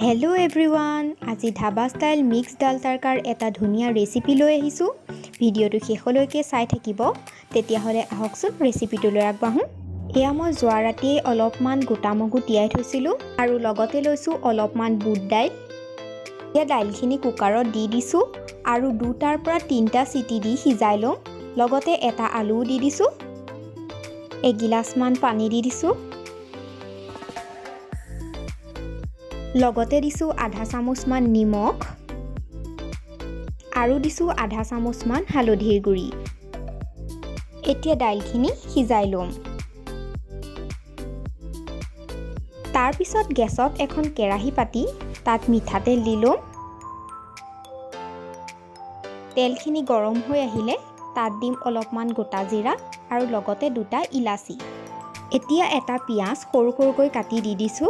hello everyone আজি dhaba style mix ডাল তৰকাৰ এটা ধুনীয়া ৰেচিপি লৈ আহিছো ভিডিওটো শেষলৈকে চাই থাকিব তেতিয়াহলে আহকচোন ৰেচিপিটো লৈ আগবাঢ়ো এয়া মই যোৱা ৰাতিয়ে অলপমান গোটা মগু তিয়াই থৈছিলো আৰু লগতে লৈছো অলপমান বুট দাইল এই দাইলখিনি কুকাৰত দি দিছো আৰু দুটাৰ পৰা তিনটা সিটি দি সিজাই লম লগতে এটা আলু দি দিছো এক গিলাস মান পানী দি দিছো লগতে দিছো আধা চামুচ মান নিমখ আৰু দিছো আধা চামুচ মান হালধিৰ গুৰি এতিয়া দাইলখিনি সিজাই লম তাৰ পিছত গেছত এখন কেৰাহী পাতি তাত মিঠাতেল দি লম তেলখিনি গৰম হৈ আহিলে তাত দিম অলপমান গোটা জিৰা আৰু লগতে দুটা ইলাচি এতিয়া এটা পিয়াজ সৰু সৰুকৈ কাটি দি দিছো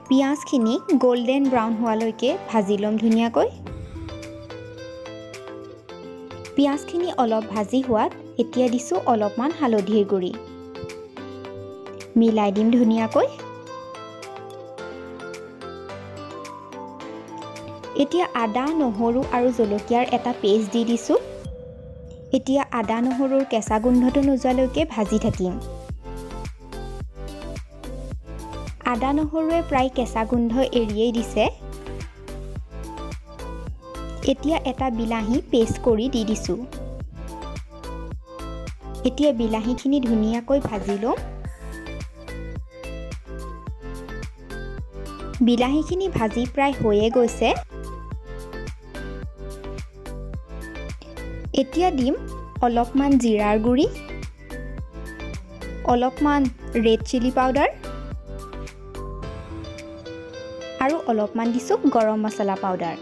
পিয়াজখিনি গোল্ডেন ব্ৰাউন হোৱালৈকে ভাজি লম ধুনীয়াকৈ পিয়াজখিনি অলপ ভাজি হোৱাত এতিয়া দিছো অলপমান হালধিৰ গুৰি মিলাই দিম ধুনীয়াকৈ এতিয়া আদা নহৰু আৰু জলকীয়াৰ এটা পেষ্ট দি দিছো এতিয়া আদা নহৰুৰ কেঁচা গোন্ধটো নোযোৱালৈকে ভাজি থাকিম আদা নহৰুৱে প্ৰায় কেঁচা গোন্ধ এৰিয়েই দিছে এতিয়া এটা বিলাহী পেষ্ট কৰি দি দিছো এতিয়া বিলাহীখিনি ধুনীয়াকৈ ভাজি লম বিলাহীখিনি ভাজি প্ৰায় হৈয়ে গৈছে এতিয়া দিম অলপমান জিৰাৰ গুৰি অলপমান ৰেড চিলি পাউডাৰ আৰু অলপমান দিছো গৰম মছলা পাউডাৰ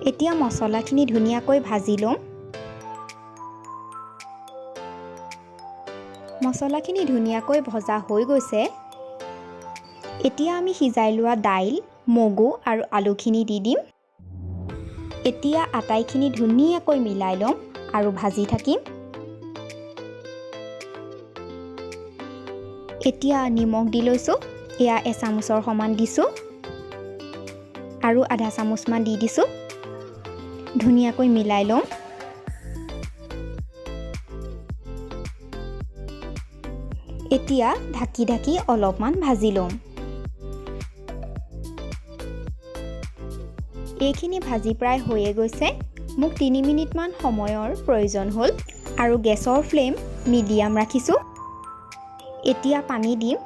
এতিয়া মছলাখিনি ধুনীয়াকৈ ভাজি লম মছলাখিনি ধুনীয়াকৈ ভজা হৈ গৈছে এতিয়া আমি সিজাই লোৱা দাইল মগু আৰু আলুখিনি দি দিম এতিয়া আটাইখিনি ধুনীয়াকৈ মিলাই লম আৰু ভাজি থাকিম এতিয়া নিমখ দি লৈছো এয়া এচামুচৰ সমান দিছো আৰু আধা চামুচ মান দি দিছো ধুনীয়াকৈ মিলাই লম এতিয়া ঢাকি ঢাকি অলপমান ভাজি লম এইখিনি ভাজি প্ৰায় হৈয়ে গৈছে মোক 3 মিনিট মান সময়ৰ প্ৰয়োজন হ'ল আৰু গেছৰ ফ্লেম মিডিয়াম ৰাখিছো এতিয়া পানী দিম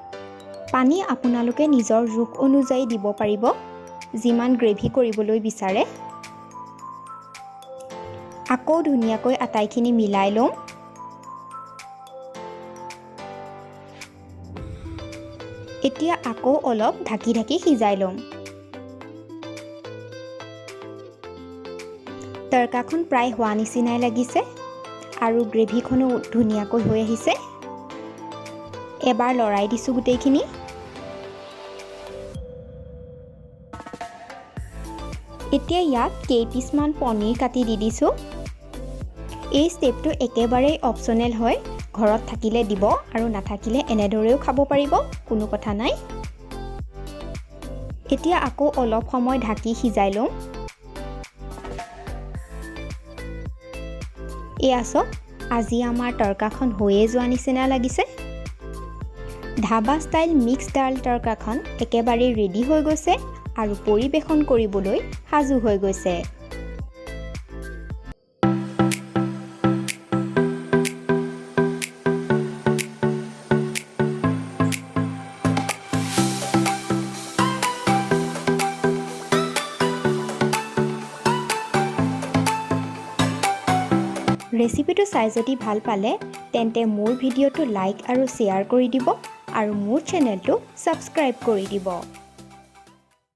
পানী আপোনালোকে নিজৰ জোখ অনুযায়ী দিব পাৰিব যিমান গ্ৰেভি কৰিবলৈ বিচাৰে আকৌ ধুনীয়াকৈ আটাইখিনি মিলাই লম এতিয়া আকৌ অলপ ঢাকি ঢাকি সিজাই লম তৰকাখন প্ৰায় হোৱা নিচিনাই লাগিছে আৰু গ্ৰেভিখনো ধুনীয়াকৈ হৈ আহিছে এবাৰ লৰাই দিছো গোটেইখিনি এতিয়া ইয়াত কেইপিছমান পনীৰ কাটি দি দিছো এই ষ্টেপটো একেবাৰে অপচনেল হয় ঘৰত থাকিলে দিব আৰু নাথাকিলে এনেদৰেও খাব পাৰিব কোনো কথা নাই এতিয়া আকৌ অলপ সময় ঢাকি সিজাই লম এয়া চাওক আজি আমাৰ তৰকাখন হৈয়ে যোৱা নিচিনা লাগিছে ধাবা স্টাইল মিক্স ডাল তৰকাখন একেবাৰে ৰেডি হৈ গৈছে আৰু পৰিবেশন কৰিবলৈ সাজু হৈ গৈছে ৰেচিপিটো চাই যদি ভাল পালে তেন্তে মোৰ ভিডিঅ'টো লাইক আৰু শ্বেয়াৰ কৰি দিব আৰু মোৰ চেনেলটো সাবস্ক্ৰাইব কৰি দিব